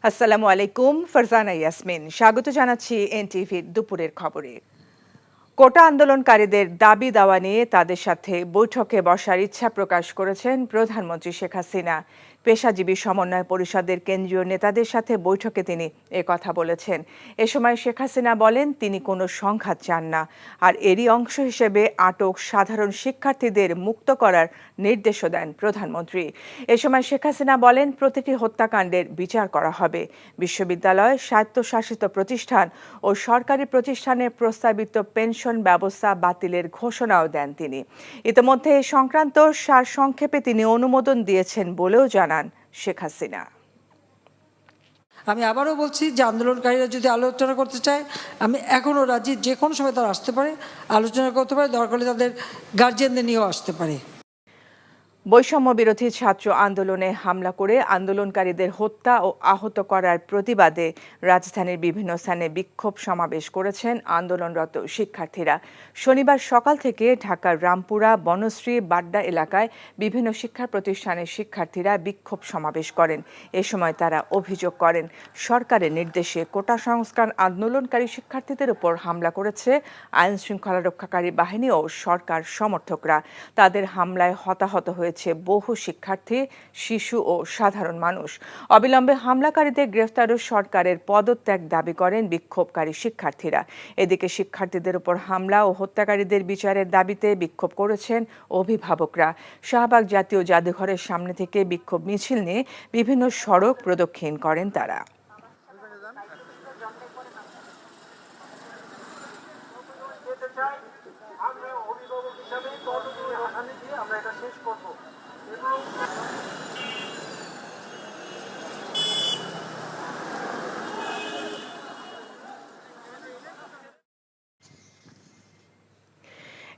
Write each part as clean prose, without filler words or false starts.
আসসালামু আলাইকুম, ফারজানা ইয়াসমিন স্বাগত জানাচ্ছি এনটিভির দুপুরের খবরে। কোটা আন্দোলনকারীদের দাবি দাওয়া নিয়ে তাদের সাথে বৈঠকে বসার ইচ্ছা প্রকাশ করেছেন প্রধানমন্ত্রী শেখ হাসিনা। পেশাজীবী সমন্বয় পরিষদের কেন্দ্রীয় নেতাদের সাথে বৈঠকে তিনি কথা বলেছেন। এ সময় শেখ হাসিনা বলেন তিনি কোনো সংঘাত চান না, আর এরই অংশ হিসেবে আটক সাধারণ শিক্ষার্থীদের মুক্ত করার নির্দেশও দেন প্রধানমন্ত্রী। এ সময় শেখ হাসিনা বলেন প্রতিটি হত্যাকাণ্ডের বিচার করা হবে। বিশ্ববিদ্যালয়, স্বায়ত্তশাসিত প্রতিষ্ঠান ও সরকারি প্রতিষ্ঠানের প্রস্তাবিত পেনশন ব্যবস্থা বাতিলের ঘোষণাও দেন তিনি। ইতিমধ্যে এ সংক্রান্ত সারসংক্ষেপে তিনি অনুমোদন দিয়েছেন বলেও জানান শেখ হাসিনা। আমি আবারও বলছি যে আন্দোলনকারীরা যদি আলোচনা করতে চায়, আমি এখনও রাজি, যে কোনো সময় তারা আসতে পারে, আলোচনা করতে পারে, দরকার হলে তাদের গার্জিয়ানদের নিয়েও আসতে পারে। বৈষম্য বিরোধী ছাত্র আন্দোলনে হামলা করে আন্দোলনকারীদের হত্যা ও আহত করার প্রতিবাদে রাজধানীর বিভিন্ন স্থানে বিক্ষোভ সমাবেশ করেছেন আন্দোলনরত শিক্ষার্থীরা। শনিবার সকাল থেকে ঢাকার রামপুরা, বনশ্রী, বাড্ডা এলাকায় বিভিন্ন শিক্ষা প্রতিষ্ঠানের শিক্ষার্থীরা বিক্ষোভ সমাবেশ করেন। এ সময় তারা অভিযোগ করেন সরকারের নির্দেশে কোটা সংস্কার আন্দোলনকারী শিক্ষার্থীদের উপর হামলা করেছে আইন শৃঙ্খলা রক্ষাকারী বাহিনী ও সরকার সমর্থকরা। তাদের হামলায় হতাহত হয়েছে বহু শিক্ষার্থী, শিশু ও সাধারণ মানুষ। অবিলম্বে হামলাকারীদের গ্রেফতার ও সরকারের পদত্যাগ দাবি করেন বিক্ষোভকারী শিক্ষার্থীরা। এদিকে শিক্ষার্থীদের উপর হামলা ও হত্যাকারীদের বিচারের দাবিতে বিক্ষোভ করেছেন অভিভাবকরা। শাহবাগ জাতীয় জাদুঘরের সামনে থেকে বিক্ষোভ মিছিল নিয়ে বিভিন্ন সড়ক প্রদক্ষিণ করেন তারা। আমরা অভিভাবক হিসাবে আমরা এটা শেষ করবো এবং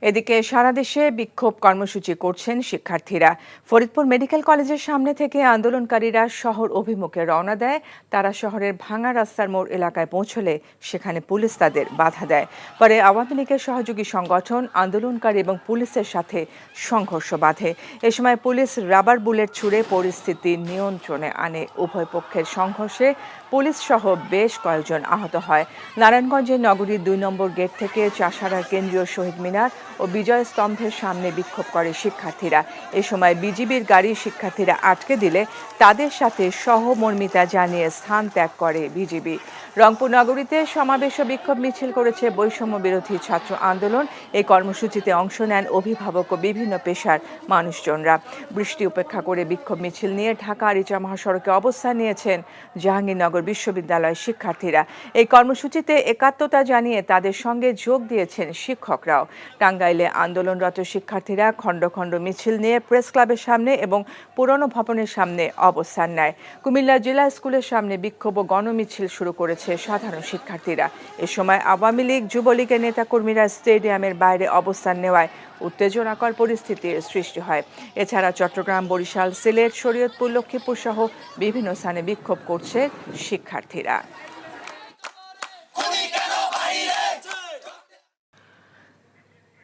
এদিকে সারা দেশে বিক্ষোভ কর্মসূচি করছেন শিক্ষার্থীরা। ফরিদপুর মেডিকেল কলেজের সামনে থেকে আন্দোলনকারীরা শহর অভিমুখে রওনা দেয়। তারা শহরের ভাঙা রাস্তার মোড় এলাকায় পৌঁছলে সেখানে পুলিশ তাদের বাধা দেয়। পরে আওয়ামী লীগের সহযোগী সংগঠন আন্দোলনকারী এবং পুলিশের সাথে সংঘর্ষ বাধে। এ সময় পুলিশ রাবার বুলেট ছুড়ে পরিস্থিতি নিয়ন্ত্রণে আনে। উভয় পক্ষের সংঘর্ষে পুলিশ সহ বেশ কয়েকজন আহত হয়। নারায়ণগঞ্জের নগরীর ২ নম্বর গেট থেকে চাষাঢ়ার কেন্দ্রীয় শহীদ মিনার ও বিজয় স্তম্ভের সামনে বিক্ষোভ করে শিক্ষার্থীরা। এ সময় বিজিবির গাড়ি শিক্ষার্থীরা আটকে দিলে তাদের সাথে সহমর্মিতা জানিয়ে স্থান ত্যাগ করে বিজিবি। রংপুর নগরীতে সমাবেশ ও বিক্ষোভ মিছিল করেছে বৈষম্য বিরোধী ছাত্র আন্দোলন। এই কর্মসূচিতে অংশ নেন অভিভাবক ও বিভিন্ন পেশার মানুষজনরা। বৃষ্টি উপেক্ষা করে বিক্ষোভ মিছিল নিয়ে ঢাকা আরিচা মহাসড়কে অবস্থান নিয়েছেন জাহাঙ্গীরনগর বিশ্ববিদ্যালয়ের শিক্ষার্থীরা। এই কর্মসূচিতে একাত্মতা জানিয়ে তাদের সঙ্গে যোগ দিয়েছেন শিক্ষকরাও। টাঙ্গাইলে আন্দোলনরত শিক্ষার্থীরা খণ্ড খণ্ড মিছিল নিয়ে প্রেস ক্লাবের সামনে এবং পুরনো ভবনের সামনে অবস্থান নেয়। কুমিল্লা জেলা স্কুলের সামনে বিক্ষোভ ও গণমিছিল শুরু করেছে সাধারণ শিক্ষার্থীরা। এ সময় আওয়ামী লীগ, যুবলীগের নেতাকর্মীরা স্টেডিয়ামের বাইরে অবস্থান নেওয়ায় উত্তেজনাকর পরিস্থিতির সৃষ্টি হয়। এছাড়া চট্টগ্রাম, বরিশাল, সিলেট, শরীয়তপুর, লক্ষ্মীপুর সহ বিভিন্ন স্থানে বিক্ষোভ করছে শিক্ষার্থীরা।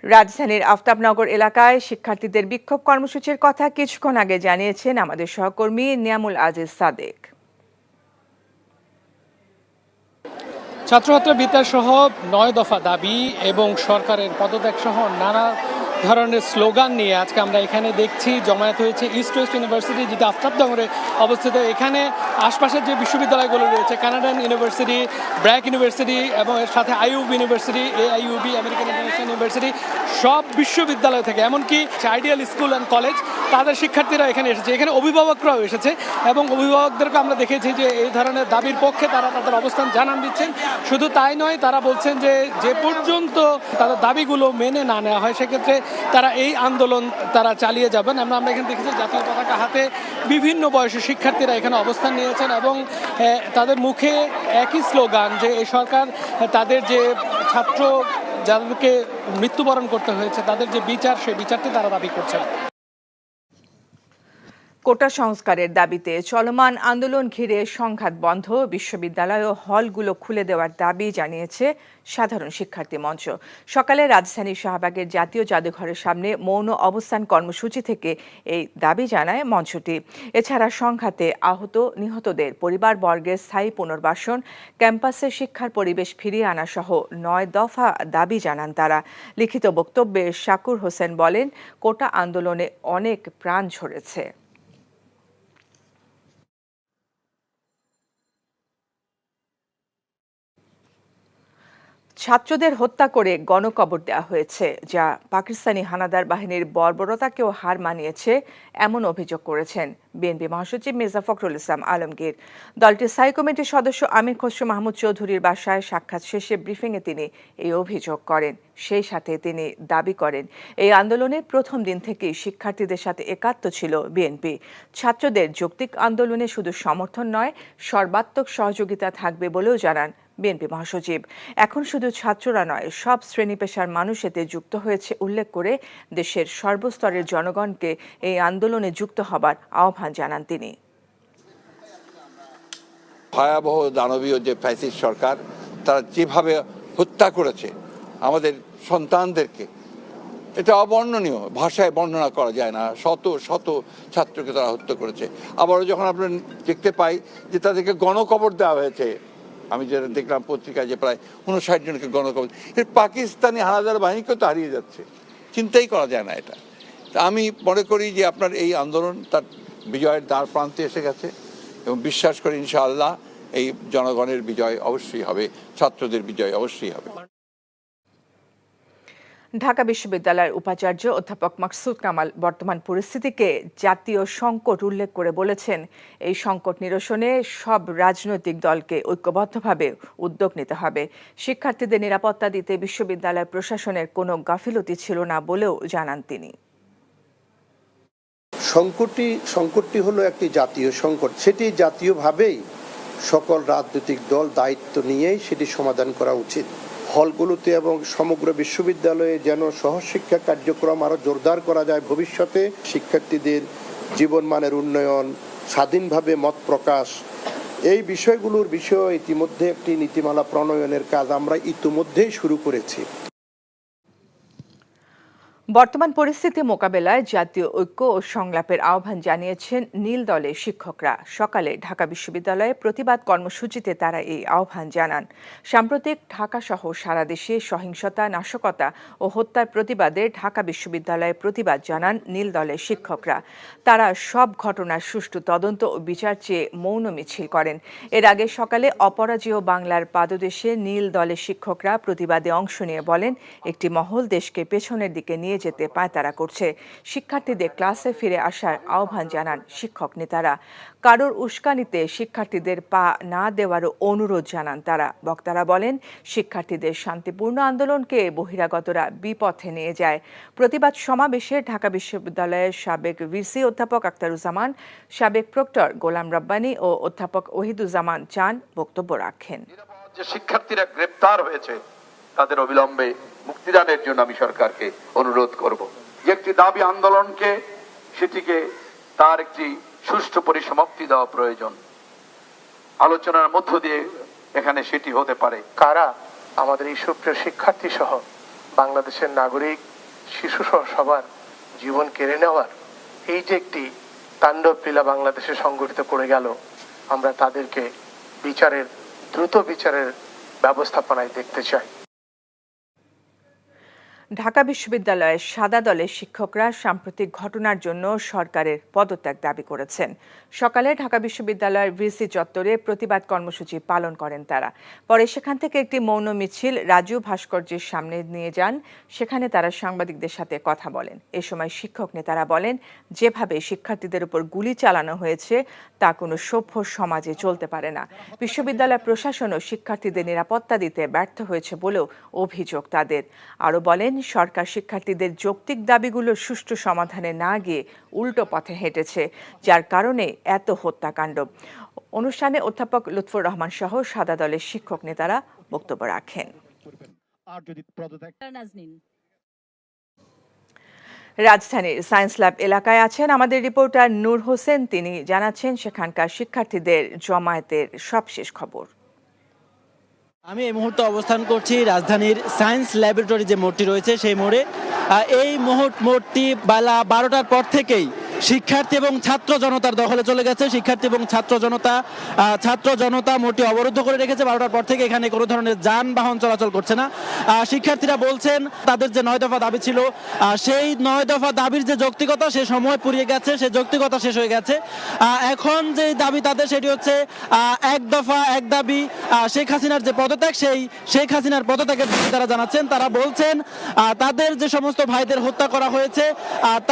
রাজধানীর আফতাবনগর এলাকায় শিক্ষার্থীদের বিক্ষোভ কর্মসূচির কথা কিছুক্ষণ আগে জানিয়েছেন আমাদের সহকর্মী নিয়ামুল আজিজ সাদেক। ছাত্রছাত্রী বিতার সহ ৯ দফা দাবি এবং সরকারের পদত্যাগ সহ নানা ধরনের স্লোগান নিয়ে আজকে আমরা এখানে দেখছি জমায়েত হয়েছে ইস্ট ওয়েস্ট ইউনিভার্সিটি, যেটা আফতাবনগরে অবস্থিত। এখানে আশপাশের যে বিশ্ববিদ্যালয়গুলো রয়েছে, কানাডিয়ান ইউনিভার্সিটি, ব্র্যাক ইউনিভার্সিটি এবং এর সাথে IUB university, AIUB, American international university, সব বিশ্ববিদ্যালয় থেকে এমনকি আইডিয়াল স্কুল অ্যান্ড কলেজ, তাদের শিক্ষার্থীরা এখানে এসেছে। এখানে অভিভাবকরাও এসেছে এবং অভিভাবকদেরকে আমরা দেখেছি যে এই ধরনের দাবির পক্ষে তারা তাদের অবস্থান জানান দিচ্ছেন। শুধু তাই নয়, তারা বলছেন যে পর্যন্ত তাদের দাবিগুলো মেনে না নেওয়া হয় সেক্ষেত্রে তারা এই আন্দোলন তারা চালিয়ে যাবেন। আমরা এখানে দেখেছি জাতীয় পতাকা হাতে বিভিন্ন বয়সের শিক্ষার্থীরা এখানে অবস্থান নিয়েছেন এবং তাদের মুখে একই স্লোগান যে এই সরকার তাদের যে ছাত্র যাদেরকে মৃত্যুবরণ করতে হয়েছে তাদের যে বিচার, সেই বিচারটি তারা দাবি করছেন। কোটা সংস্কারের দাবিতে চলমান আন্দোলন ঘিরে সংঘাত বন্ধ, বিশ্ববিদ্যালয় ও হলগুলো খুলে দেওয়ার দাবি জানিয়েছে সাধারণ শিক্ষার্থী মঞ্চ। সকালে রাজধানীর শাহবাগের জাতীয় জাদুঘরের সামনে মৌন অবস্থান কর্মসূচি থেকে এই দাবি জানায় মঞ্চটি। এছাড়া সংঘাতে আহত নিহতদের পরিবারবর্গের স্থায়ী পুনর্বাসন, ক্যাম্পাসে শিক্ষার পরিবেশ ফিরিয়ে আনা সহ 9 দফা দাবি জানান তারা। লিখিত বক্তব্যে শাকুর হোসেন বলেন, কোটা আন্দোলনে অনেক প্রাণ ঝরেছে। ছাত্রদের হত্যা করে গণকবর দেওয়া হয়েছে, যা পাকিস্তানি হানাদার বাহিনীর বর্বরতাকেও হার মানিয়েছে, এমন অভিযোগ করেছেন বিএনপি মহাসচিব মির্জা ফখরুল ইসলাম আলমগীর। দলটির স্থায়ী কমিটির সদস্য আমির খসরু মাহমুদ চৌধুরীর বাসায় সাক্ষাৎ শেষে ব্রিফিংয়ে তিনি এই অভিযোগ করেন। সেই সাথে তিনি দাবি করেন, এই আন্দোলনের প্রথম দিন থেকেই শিক্ষার্থীদের সাথে একাত্ম ছিল বিএনপি। ছাত্রদের যৌক্তিক আন্দোলনে শুধু সমর্থন নয়, সর্বাত্মক সহযোগিতা থাকবে বলেও জানান বিএনপি মহাসচিব। এখন শুধু ছাত্ররা নয়, সব শ্রেণী পেশার মানুষ এতে যুক্ত হয়েছে উল্লেখ করে দেশের সর্বস্তরের জনগণকে এই আন্দোলনে যুক্ত হবার আহ্বান জানান তিনি। ভয়াবহ দানবীয় যে ফ্যাসিস্ট সরকার, তারা যেভাবে হত্যা করেছে আমাদের সন্তানদেরকে, এটা অবর্ণনীয়, ভাষায় বর্ণনা করা যায় না। শত শত ছাত্রকে তারা হত্যা করেছে। আবারও যখন আমরা দেখতে পাই যে তাদেরকে গণকবর দেওয়া হয়েছে, আমি যেটা দেখলাম পত্রিকায় যে প্রায় 59 জনকে গণকবর, এর পাকিস্তানি হানাদার বাহিনীকেও তো হারিয়ে যাচ্ছে, চিন্তাই করা যায় না এটা। তা আমি মনে করি যে আপনার এই আন্দোলন তার বিজয়ের দ্বার প্রান্তে এসে গেছে এবং বিশ্বাস করি ইনশাআল্লাহ এই জনগণের বিজয় অবশ্যই হবে, ছাত্রদের বিজয় অবশ্যই হবে। ঢাকা বিশ্ববিদ্যালয়ের উপাচার্য অধ্যাপক মাকসুদ কামাল বর্তমান পরিস্থিতিকে জাতীয় সংকট উল্লেখ করে বলেছেন, এই সংকট নিরসনে সব রাজনৈতিক দলকে ঐক্যবদ্ধভাবে উদ্যোগ নিতে হবে। শিক্ষার্থীদের নিরাপত্তা দিতে বিশ্ববিদ্যালয় প্রশাসনের কোনো গাফিলতি ছিল না বলেও জানান তিনি। সংকটটি হলো একটি জাতীয় সংকট। সেটি জাতীয়ভাবেই সকল রাজনৈতিক দল দায়িত্ব নিয়েই সেটি সমাধান করা উচিত। হলগুলোতে এবং সমগ্র বিশ্ববিদ্যালয়ে যেন সহশিক্ষা কার্যক্রম আরো জোরদার করা যায়, ভবিষ্যতে শিক্ষার্থীদের জীবনমানের উন্নয়ন, স্বাধীনভাবে মত প্রকাশ, এই বিষয়গুলোর বিষয়ে ইতিমধ্যে একটি নীতিমালা প্রণয়নের কাজ আমরা ইতিমধ্যেই শুরু করেছি। বর্তমান পরিস্থিতি মোকাবেলায় জাতীয় ঐক্য ও সংলাপের আহ্বান জানিয়েছেন নীল দলের শিক্ষকরা। সকালে ঢাকা বিশ্ববিদ্যালয়ে প্রতিবাদ কর্মসূচিতে তারা এই আহ্বান জানান। সাম্প্রতিক ঢাকাসহ সারা দেশে সহিংসতা, নাশকতা ও হত্যার প্রতিবাদে ঢাকা বিশ্ববিদ্যালয়ে প্রতিবাদ জানান নীল দলের শিক্ষকরা। তারা সব ঘটনার সুষ্ঠু তদন্ত ও বিচার চেয়ে মৌন মিছিল করেন। এর আগে সকালে অপরাজেয় বাংলার পাদদেশে নীল দলের শিক্ষকরা প্রতিবাদে অংশ নিয়ে বলেন, একটি মহল দেশকে পেছনের দিকে নিয়ে যেতে পায়তারা করছে। শিক্ষার্থীদের ক্লাসে ফিরে আসার আহ্বান জানান শিক্ষক নেতারা। কারোর উস্কানিতে শিক্ষার্থীদের পা না দেওয়ারও অনুরোধ জানান তারা। বক্তারা বলেন, শিক্ষার্থীদের শান্তিপূর্ণ আন্দোলনকে বহিরাগতরা বিপথে নিয়ে যায়। প্রতিবাদ সমাবেশে ঢাকা বিশ্ববিদ্যালয়ের সাবেক ভিসি অধ্যাপক আখতারুজ্জামান, সাবেক প্রক্টর গোলাম রব্বানী ও অধ্যাপক ওহিদুজ্জামান চান বক্তব্য রাখেন। যে শিক্ষার্থীরা গ্রেপ্তার হয়েছে তাদের অবিলম্বে মুক্তিদানের জন্য আমি সরকারকে অনুরোধ করব। যে একটি দাবি আন্দোলনকে, সেটিকে তার একটি সুষ্ঠু পরিসমাপ্তি দেওয়া প্রয়োজন। আলোচনার মধ্য দিয়ে এখানে সেটি হতে পারে। কারা আমাদের এই সুপ্রিয় শিক্ষার্থী সহ বাংলাদেশের নাগরিক, শিশু সহ সবার জীবন কেড়ে নেওয়ার এই যে একটি তাণ্ডব লীলা বাংলাদেশে সংগঠিত করে গেল, আমরা তাদেরকে দ্রুত বিচারের ব্যবস্থাপনায় দেখতে চাই। ঢাকা বিশ্ববিদ্যালয়ের সাদা দলের শিক্ষকরা সাম্প্রতিক ঘটনার জন্য সরকারের পদত্যাগ দাবি করেছেন। সকালে ঢাকা বিশ্ববিদ্যালয়ের ভিসি চত্বরে প্রতিবাদ কর্মসূচি পালন করেন তারা। পরে সেখান থেকে একটি মৌন মিছিল রাজু ভাস্কর্যের সামনে নিয়ে যান। সেখানে তারা সাংবাদিকদের সাথে কথা বলেন। এ সময় শিক্ষক নেতারা বলেন, যেভাবে শিক্ষার্থীদের উপর গুলি চালানো হয়েছে তা কোনো সভ্য সমাজে চলতে পারে না। বিশ্ববিদ্যালয় প্রশাসনও শিক্ষার্থীদের নিরাপত্তা দিতে ব্যর্থ হয়েছে বলেও অভিযোগ তাদের। আরও বলেন, সরকার শিক্ষার্থীদের যৌক্তিক দাবিগুলোর সুষ্ঠু সমাধানে না গিয়ে উল্টো পথে হেঁটেছে, যার কারণে এত হত্যাকাণ্ড। অনুষ্ঠানে অধ্যাপক লুৎফর রহমান সহ সাদা দলের শিক্ষক নেতারা বক্তব্য রাখেন। রাজধানীর সায়েন্স ল্যাব এলাকায় আছেন আমাদের রিপোর্টার নূর হোসেন। তিনি জানাচ্ছেন সেখানকার শিক্ষার্থীদের জমায়েতের সবশেষ খবর। আমি এই মুহূর্তে অবস্থান করছি রাজধানীর সায়েন্স ল্যাবরেটরি যে মোড়টি রয়েছে সেই মোড়ে। এই মোড়টি বেলা 12টার পর থেকেই শিক্ষার্থী এবং ছাত্র জনতার দখলে চলে গেছে। শিক্ষার্থী এবং ছাত্র জনতা মোড়টি অবরুদ্ধ করে রেখেছে। 12টার পর থেকে এখানে কোনো ধরনের যানবাহন চলাচল করছে না। শিক্ষার্থীরা বলছেন তাদের যে 9 দফা দাবি ছিল, সেই 9 দফা দাবির যে যৌক্তিকতা সে সময় পুরিয়ে গেছে, সে যৌক্তিকতা শেষ হয়ে গেছে। এখন যে দাবি তাদের সেটি হচ্ছে 1 দফা 1 দাবি, শেখ হাসিনার যে পদত্যাগ, সেই শেখ হাসিনার পদত্যাগের দাবি তারা জানাচ্ছেন। তারা বলছেন তাদের যে সমস্ত ভাইদের হত্যা করা হয়েছে,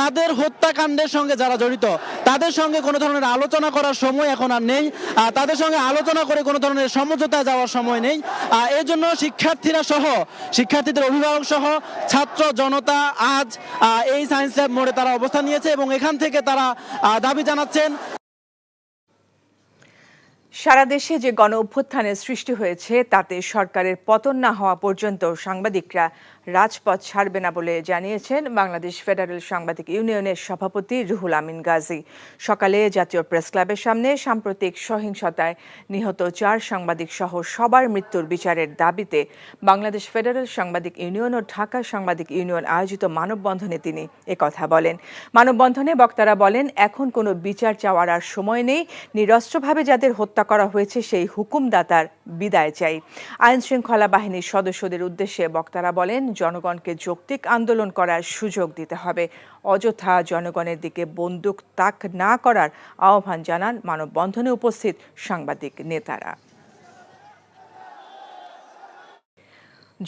তাদের হত্যাকাণ্ডের সঙ্গে যারা জড়িত তাদের সঙ্গে কোনো ধরনের আলোচনা করার সময় এখন আর নেই। তাদের সঙ্গে আলোচনা করে কোনো ধরনের সমঝোতায় যাওয়ার সময় নেই। এই জন্য শিক্ষার্থীদের অভিভাবক সহ ছাত্র জনতা আজ এই সায়েন্স ল্যাব মোড়ে তারা অবস্থান নিয়েছে এবং এখান থেকে তারা দাবি জানাচ্ছেন। সারা দেশে যে গণ অভ্যুত্থানের সৃষ্টি হয়েছে তাতে সরকারের পতন না হওয়া পর্যন্ত সাংবাদিকরা রাজপথ ছাড়বে না বলে জানিয়েছেন বাংলাদেশ ফেডারেল সাংবাদিক ইউনিয়নের সভাপতি রুহুল আমিন গাজী। সকালে জাতীয় প্রেস ক্লাবের সামনে সাম্প্রতিক সহিংসতায় নিহত 4 সাংবাদিক সহ সবার মৃত্যুর বিচারের দাবিতে বাংলাদেশ ফেডারেল সাংবাদিক ইউনিয়ন ও ঢাকা সাংবাদিক ইউনিয়ন আয়োজিত মানববন্ধনে তিনি একথা বলেন। মানববন্ধনে বক্তারা বলেন, এখন কোনো বিচার চাওয়ার আর সময় নেই। নিরস্ত্রভাবে যাদের হত্যা করা হয়েছে সেই হুকুমদাতার বিদায় চাই। আইন শৃঙ্খলা বাহিনীর সদস্যদের উদ্দেশ্যে বক্তারা বলেন, জনগণকে যৌক্তিক আন্দোলন করার সুযোগ দিতে হবে। অযথা জনগণের দিকে বন্দুক তাক না করার আহ্বান জানান মানববন্ধনে উপস্থিত সাংবাদিক নেতারা।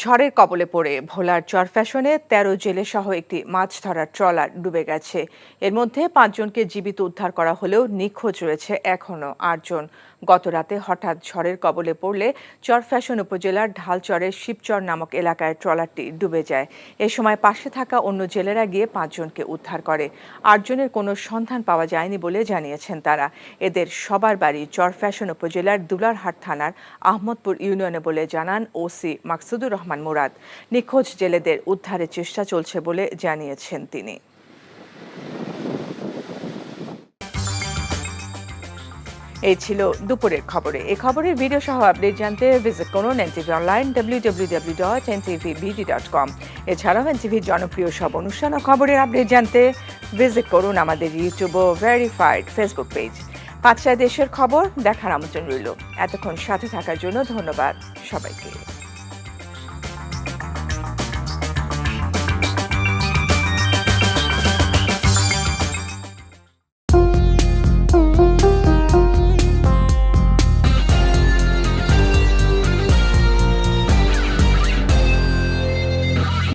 ঝড়ের কবলে পড়ে ভোলার চরফ্যাশনে 13 জেলে সহ একটি মাছ ধরার ট্রলার ডুবে গেছে। এর মধ্যে 5 জনকে জীবিত উদ্ধার করা হলেও নিখোঁজ রয়েছে এখনও 8 জন। গত রাতে হঠাৎ ঝড়ের কবলে পড়লে চরফ্যাশন উপজেলার ঢালচরের শিবচর নামক এলাকায় ট্রলারটি ডুবে যায়। এ সময় পাশে থাকা অন্য জেলেরা গিয়ে 5 জনকে উদ্ধার করে। 8 জনের কোনো সন্ধান পাওয়া যায়নি বলে জানিয়েছেন তারা। এদের সবার বাড়ি চরফ্যাশন উপজেলার দুলারহাট থানার আহমদপুর ইউনিয়নে বলে জানান ওসি মাকসুদুর রহমান মুরাদ। নিখোঁজ জেলেদের উদ্ধারের চেষ্টা চলছে বলে জানিয়েছেন তিনি। এই ছিল দুপুরের খবরে। এই খবরের ভিডিও সহ আপডেট জানতে ভিজিট করুন এনটিভি অনলাইন www.ntvbd.com। এছাড়াও এনটিভির জনপ্রিয় সব অনুষ্ঠান ও খবরের আপডেট জানতে ভিজিট করুন আমাদের ইউটিউব ও ভেরিফাইড ফেসবুক পেজ। 5 দেশের খবর দেখার আমন্ত্রণ রইল। এতক্ষণ সাথে থাকার জন্য ধন্যবাদ সবাইকে।